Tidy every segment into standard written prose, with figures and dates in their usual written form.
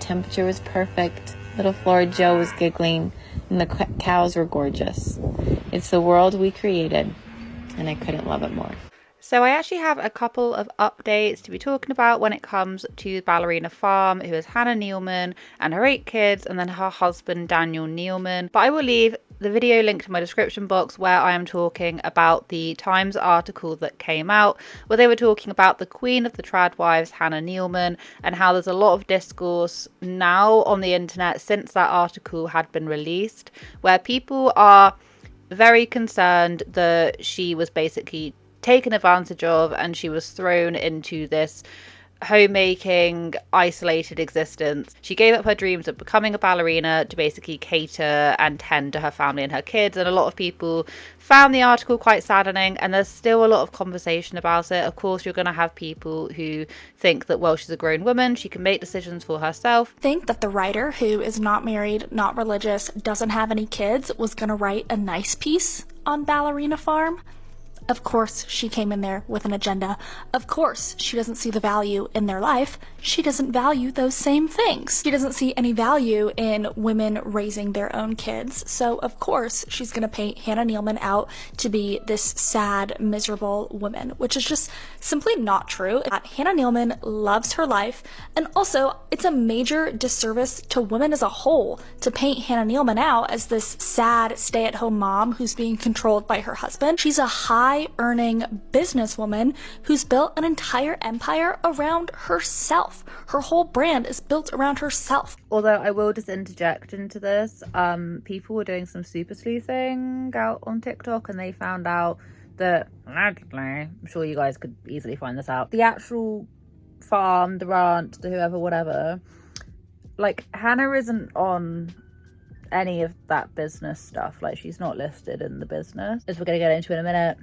temperature was perfect. Little Flora Joe was giggling, and the cows were gorgeous. It's the world we created, and I couldn't love it more. So I actually have a couple of updates to be talking about when it comes to Ballerina Farm, who is Hannah Nealman and her 8 kids, and then her husband Daniel Nealman. But I will leave the video linked in my description box where I am talking about the Times article that came out, where they were talking about the queen of the trad wives, Hannah Nealman, and how there's a lot of discourse now on the internet since that article had been released, where people are very concerned that she was basically taken advantage of and she was thrown into this homemaking, isolated existence. She gave up her dreams of becoming a ballerina to basically cater and tend to her family and her kids, and a lot of people found the article quite saddening, and there's still a lot of conversation about it. Of course, you're going to have people who think that, well, she's a grown woman, she can make decisions for herself. Think that the writer, who is not married, not religious, doesn't have any kids, was going to write a nice piece on Ballerina Farm? Of course she came in there with an agenda. Of course she doesn't see the value in their life. She doesn't value those same things. She doesn't see any value in women raising their own kids. So of course she's going to paint Hannah Nealman out to be this sad, miserable woman, which is just simply not true. Hannah Nealman loves her life, and also it's a major disservice to women as a whole to paint Hannah Nealman out as this sad stay-at-home mom who's being controlled by her husband. She's a high-earning businesswoman who's built an entire empire around herself. Her whole brand is built around herself. Although I will just interject into this, people were doing some super sleuthing out on TikTok, and they found out that, I'm sure you guys could easily find this out, the actual farm, the ranch, the whoever, whatever, like, Hannah isn't on any of that business stuff. Like, she's not listed in the business, as we're going to get into in a minute.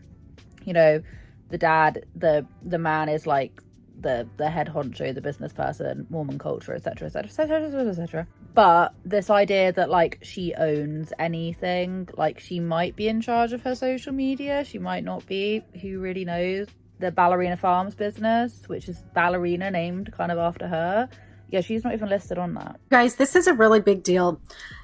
You know, the dad, the man is like the head honcho, the business person, Mormon culture, etc, etc, etc, etc. But this idea that, like, she owns anything, like, she might be in charge of her social media, she might not be, who really knows. The Ballerina Farms business, which is Ballerina, named kind of after her, yeah, she's not even listed on that. Guys, this is a really big deal.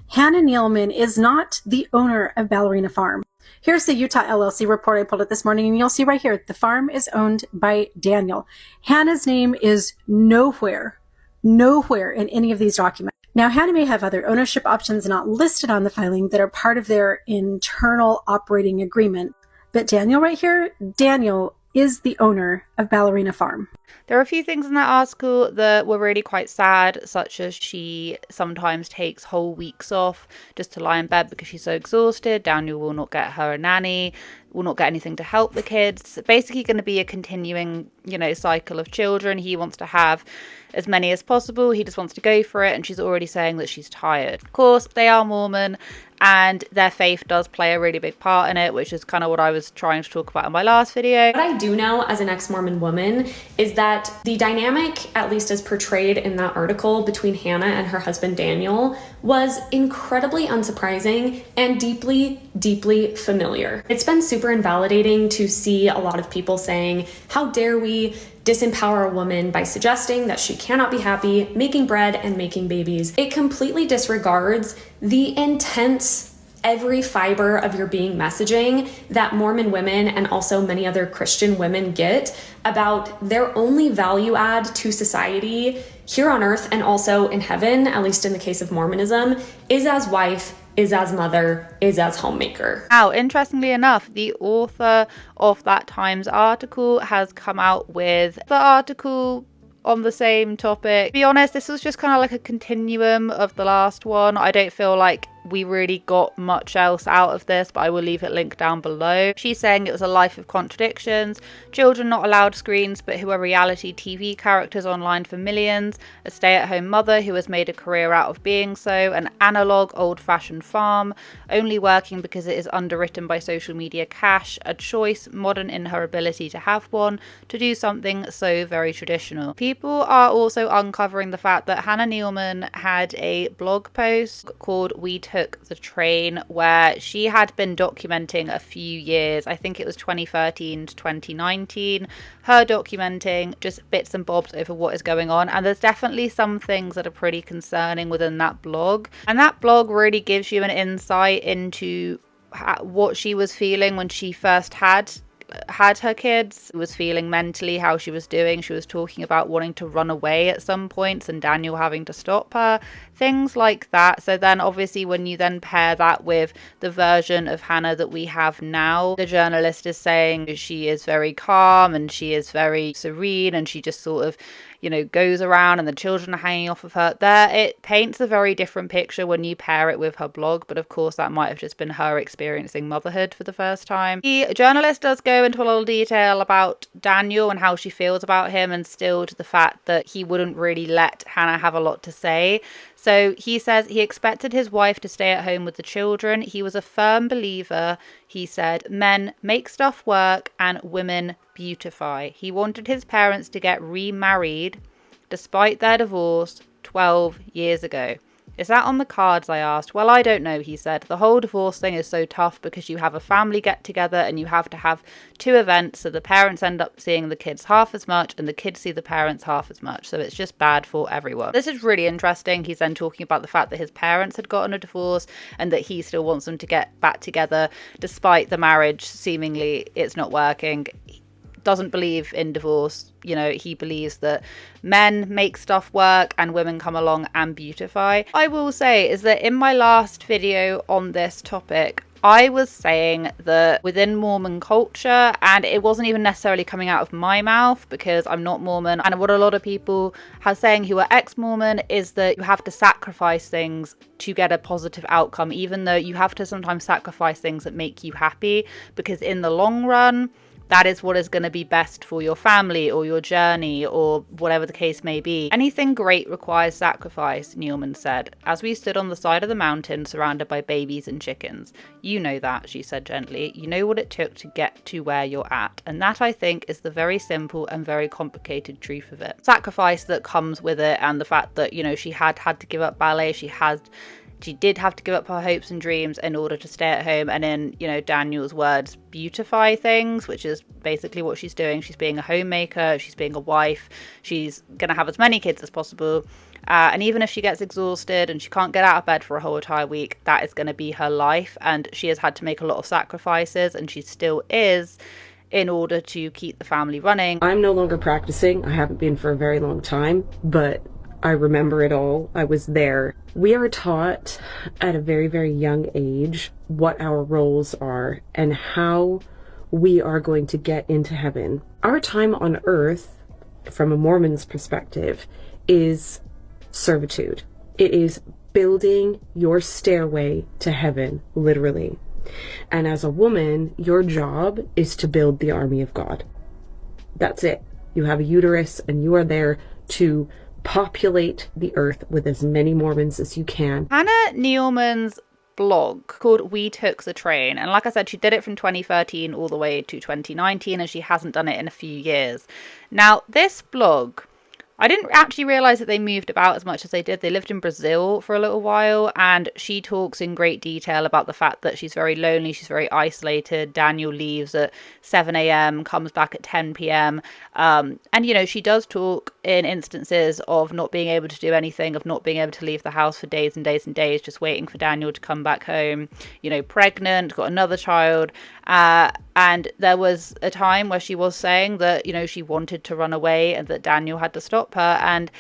Hannah Nealman is not the owner of Ballerina Farm. Here's the Utah LLC report. I pulled it this morning, and you'll see right here, the farm is owned by Daniel. Hannah's name is nowhere in any of these documents. Now, Hannah may have other ownership options not listed on the filing that are part of their internal operating agreement. But Daniel right here, Daniel is the owner of Ballerina Farm. There are a few things in that article that were really quite sad, such as she sometimes takes whole weeks off just to lie in bed because she's so exhausted. Daniel will not get her a nanny, will not get anything to help the kids. Basically going to be a continuing, cycle of children. He wants to have as many as possible. He just wants to go for it, and she's already saying that she's tired. Of course, they are Mormon, and their faith does play a really big part in it, which is kind of what I was trying to talk about in my last video. What I do know as an ex-Mormon woman is that the dynamic, at least as portrayed in that article between Hannah and her husband Daniel, was incredibly unsurprising and deeply, deeply familiar. It's been super invalidating to see a lot of people saying, how dare we disempower a woman by suggesting that she cannot be happy making bread and making babies. It completely disregards the intense, every fiber of your being messaging that Mormon women and also many other Christian women get about their only value add to society here on earth and also in heaven, at least in the case of Mormonism, is as wife, is as mother, is as homemaker. Now, interestingly enough, the author of that Times article has come out with the article on the same topic. To be honest, this was just kind of like a continuum of the last one. I don't feel like we really got much else out of this, but I will leave it linked down below. She's saying it was a life of contradictions, children not allowed screens but who are reality TV characters online for millions, a stay-at-home mother who has made a career out of being so, an analog old-fashioned farm, only working because it is underwritten by social media cash, a choice modern in her ability to have one, to do something so very traditional. People are also uncovering the fact that Hannah Nealman had a blog post called We Took the Train, where she had been documenting a few years, I think it was 2013 to 2019, her documenting just bits and bobs over what is going on. And there's definitely some things that are pretty concerning within that blog. And that blog really gives you an insight into what she was feeling when she first had her kids, was feeling mentally, how she was doing. She was talking about wanting to run away at some points and Daniel having to stop her, things like that. So then obviously when you then pair that with the version of Hannah that we have now, the journalist is saying she is very calm and she is very serene and she just sort of, you know, goes around and the children are hanging off of her. There, it paints a very different picture when you pair it with her blog, but of course that might have just been her experiencing motherhood for the first time. The journalist does go into a lot of detail about Daniel and how she feels about him, and still to the fact that he wouldn't really let Hannah have a lot to say. So he says he expected his wife to stay at home with the children. He was a firm believer, he said, men make stuff work and women beautify. He wanted his parents to get remarried despite their divorce 12 years ago. Is that on the cards, I asked. Well, I don't know, he said. The whole divorce thing is so tough because you have a family get together and you have to have two events, so the parents end up seeing the kids half as much and the kids see the parents half as much. So it's just bad for everyone. This is really interesting. He's then talking about the fact that his parents had gotten a divorce and that he still wants them to get back together despite the marriage seemingly it's not working. Doesn't believe in divorce. You know, he believes that men make stuff work and women come along and beautify. I will say is that in my last video on this topic, I was saying that within Mormon culture, and it wasn't even necessarily coming out of my mouth because I'm not Mormon, and what a lot of people are saying who are ex-Mormon is that you have to sacrifice things to get a positive outcome, even though you have to sometimes sacrifice things that make you happy, because in the long run, that is what is going to be best for your family or your journey or whatever the case may be. Anything great requires sacrifice, Neilman said, as we stood on the side of the mountain surrounded by babies and chickens. You know that, she said gently. You know what it took to get to where you're at. And that, I think, is the very simple and very complicated truth of it. Sacrifice that comes with it, and the fact that, you know, she had to give up ballet. She did have to give up her hopes and dreams in order to stay at home and, in, you know, Daniel's words, beautify things, which is basically what she's doing. She's being a homemaker, she's being a wife, she's going to have as many kids as possible. And even if she gets exhausted and she can't get out of bed for a whole entire week, that is going to be her life. And she has had to make a lot of sacrifices, and she still is, in order to keep the family running. I'm no longer practicing. I haven't been for a very long time, but I remember it all. I was there. We are taught at a very, very young age what our roles are and how we are going to get into heaven. Our time on earth, from a Mormon's perspective, is servitude. It is building your stairway to heaven, literally. And as a woman, your job is to build the army of God. That's it. You have a uterus and you are there to populate the earth with as many Mormons as you can. Hannah Neilman's blog called We Took the Train, and like I said, she did it from 2013 all the way to 2019, and she hasn't done it in a few years. Now, this blog, I didn't actually realise that they moved about as much as they did. They lived in Brazil for a little while, and she talks in great detail about the fact that she's very lonely, she's very isolated. Daniel leaves at 7 a.m, comes back at 10 p.m. And, you know, she does talk in instances of not being able to do anything, of not being able to leave the house for days and days and days, just waiting for Daniel to come back home, you know, pregnant, got another child. And there was a time where she was saying that, you know, she wanted to run away and that Daniel had to stop her. And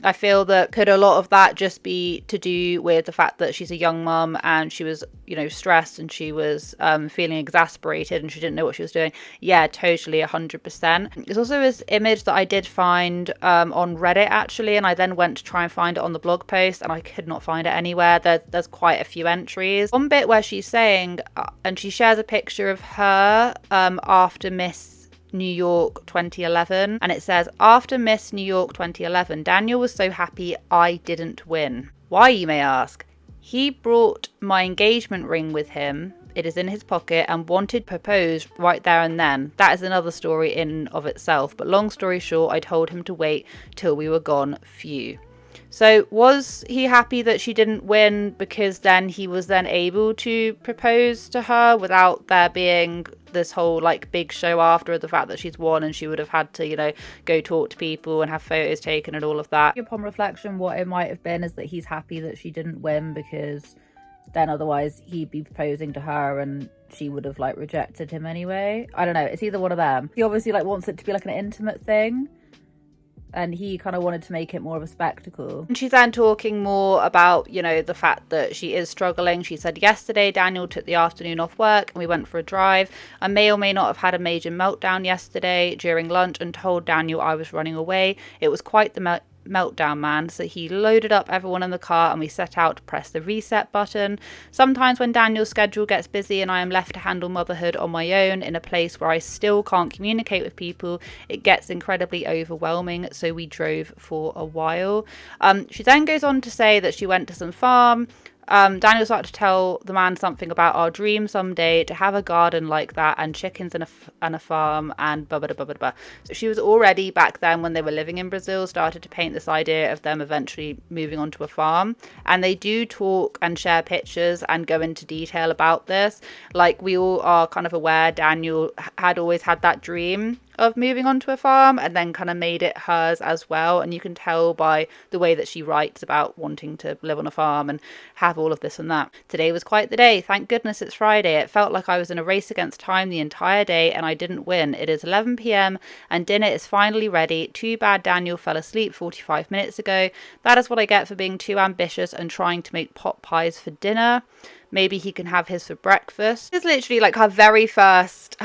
I feel that could a lot of that just be to do with the fact that she's a young mum and she was, you know, stressed and she was feeling exasperated and she didn't know what she was doing. Yeah, totally, 100%. There's also this image that I did find on Reddit, actually, and I then went to try and find it on the blog post and I could not find it anywhere. There's quite a few entries. One bit where she's saying, and she shares a picture of her after Miss New York 2011, and it says, after Miss New York 2011, Daniel was so happy I didn't win. Why, you may ask? He brought my engagement ring with him, it is in his pocket, and wanted to propose right there and then. That is another story in of itself, but long story short, I told him to wait till we were gone. Phew. So was he happy that she didn't win because then he was then able to propose to her without there being this whole like big show after the fact that she's won, and she would have had to, you know, go talk to people and have photos taken and all of that? Upon reflection, what it might have been is that he's happy that she didn't win, because then otherwise he'd be proposing to her and she would have like rejected him anyway. I don't know, it's either one of them. He obviously like wants it to be like an intimate thing, and he kind of wanted to make it more of a spectacle. And she's then talking more about, you know, the fact that she is struggling. She said, yesterday Daniel took the afternoon off work and we went for a drive. I may or may not have had a major meltdown yesterday during lunch and told Daniel I was running away. It was quite the meltdown, man. So he loaded up everyone in the car and we set out to press the reset button. Sometimes when Daniel's schedule gets busy and I am left to handle motherhood on my own in a place where I still can't communicate with people, it gets incredibly overwhelming. So we drove for a while. She then goes on to say that she went to some farm. Daniel started to tell the man something about our dream someday to have a garden like that and chickens and a farm and blah, blah, blah, blah, blah. So she was already back then, when they were living in Brazil, started to paint this idea of them eventually moving onto a farm. And they do talk and share pictures and go into detail about this. Like, we all are kind of aware Daniel had always had that dream of moving onto a farm and then kind of made it hers as well. And you can tell by the way that she writes about wanting to live on a farm and have all of this and that. Today was quite the day. Thank goodness it's Friday. It felt like I was in a race against time the entire day and I didn't win. It is 11 p.m. and dinner is finally ready. Too bad Daniel fell asleep 45 minutes ago. That is what I get for being too ambitious and trying to make pot pies for dinner. Maybe he can have his for breakfast. It's literally like her very first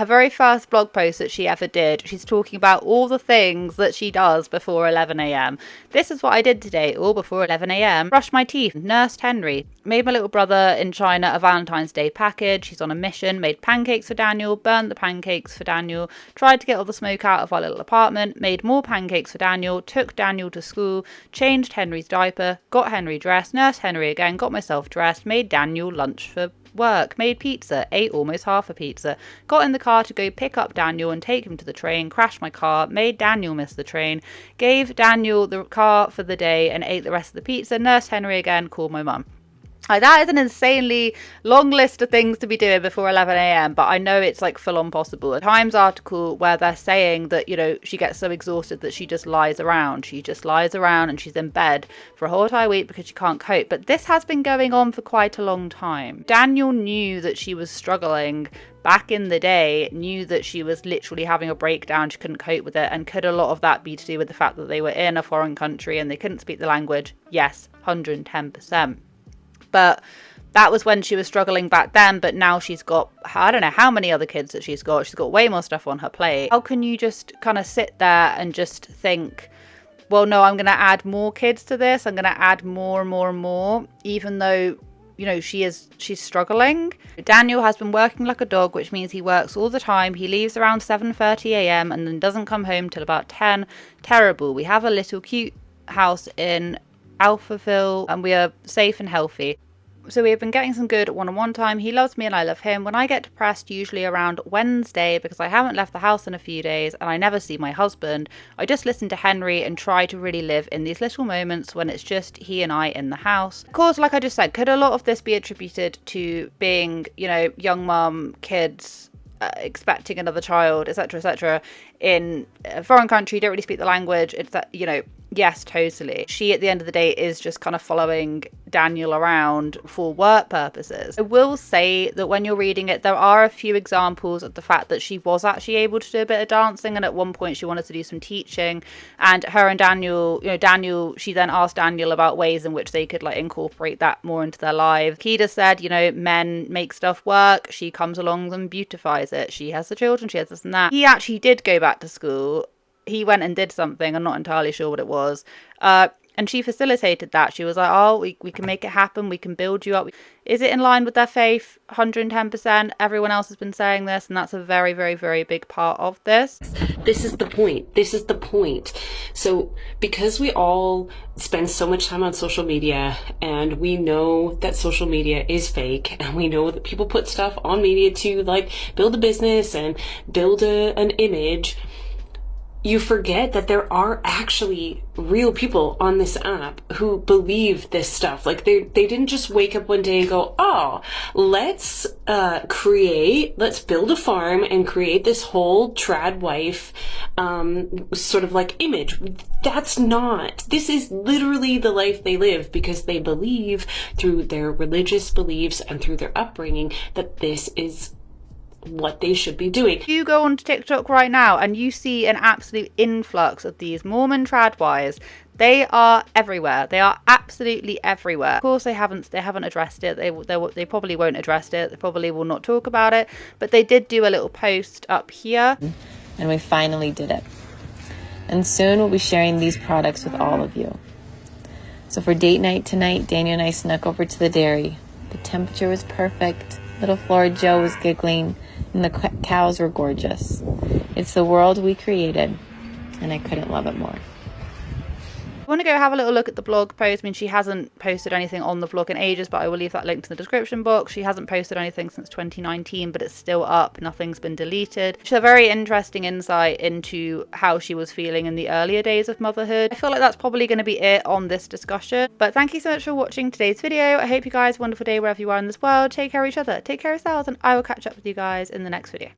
blog post that she ever did. She's talking about all the things that she does before 11 a.m. This is what I did today, all before 11 a.m. Brushed my teeth, nursed Henry, made my little brother in China a Valentine's Day package. She's on a mission, made pancakes for Daniel, burned the pancakes for Daniel, tried to get all the smoke out of our little apartment, made more pancakes for Daniel, took Daniel to school, changed Henry's diaper, got Henry dressed, nursed Henry again, got myself dressed, made Daniel lunch for work, made pizza, ate almost half a pizza, got in the car to go pick up Daniel and take him to the train, crashed my car, made Daniel miss the train, gave Daniel the car for the day and ate the rest of the pizza, nursed Henry again, called my mum. That is an insanely long list of things to be doing before 11 a.m, but I know it's like full on possible. A Times article where they're saying that, you know, she gets so exhausted that she just lies around. She just lies around and she's in bed for a whole entire week because she can't cope. But this has been going on for quite a long time. Daniel knew that she was struggling back in the day, knew that she was literally having a breakdown, she couldn't cope with it, and could a lot of that be to do with the fact that they were in a foreign country and they couldn't speak the language? Yes, 110%. But that was when she was struggling back then, but now she's got, I don't know how many other kids that she's got. She's got way more stuff on her plate. How can you just kind of sit there and just think, well, no, I'm going to add more kids to this. I'm going to add more and more and more, even though, you know, she's struggling. Daniel has been working like a dog, which means he works all the time. He leaves around 7:30 a.m. and then doesn't come home till about 10. Terrible. We have a little cute house in Alphaville and we are safe and healthy. So we have been getting some good one-on-one time. He loves me and I love him. When I get depressed, usually around Wednesday, because I haven't left the house in a few days and I never see my husband, I just listen to Henry and try to really live in these little moments when it's just he and I in the house. Of course, like I just said, could a lot of this be attributed to being, you know, young mum, kids, expecting another child, etc., in a foreign country, don't really speak the language? It's that, you know, yes, totally. She, at the end of the day, is just kind of following Daniel around for work purposes. I will say that when you're reading it, there are a few examples of the fact that she was actually able to do a bit of dancing, and at one point she wanted to do some teaching, and her and Daniel, you know, she then asked Daniel about ways in which they could like incorporate that more into their lives. Kida said, you know, men make stuff work, she comes along and beautifies it. She has the children, she has this and that. He actually did go back to school. He went and did something, I'm not entirely sure what it was, and she facilitated that. She was like, oh, we can make it happen, we can build you up. Is it in line with their faith? 110%. Everyone else has been saying this, and that's a very, very, very big part of this. This is the point. So because we all spend so much time on social media, and we know that social media is fake, and we know that people put stuff on media to like build a business and build an image, you forget that there are actually real people on this app who believe this stuff. Like they didn't just wake up one day and go, oh, let's build a farm and create this whole trad wife sort of like image. This is literally the life they live because they believe through their religious beliefs and through their upbringing that this is what they should be doing. You go onto TikTok right now and you see an absolute influx of these Mormon tradwives. They are everywhere. They are absolutely everywhere. Of course, they haven't addressed it. They probably won't address it. They probably will not talk about it. But they did do a little post up here. And we finally did it. And soon we'll be sharing these products with all of you. So for date night tonight, Daniel and I snuck over to the dairy. The temperature was perfect. Little Flora Joe was giggling, and the cows were gorgeous. It's the world we created, and I couldn't love it more. I want to go have a little look at the blog post. I mean, she hasn't posted anything on the vlog in ages, but I will leave that link to the description box. She hasn't posted anything since 2019, but it's still up. Nothing's been deleted. It's a very interesting insight into how she was feeling in the earlier days of motherhood. I feel like that's probably going to be it on this discussion. But thank you so much for watching today's video. I hope you guys have a wonderful day wherever you are in this world. Take care of each other, take care of yourselves, and I will catch up with you guys in the next video.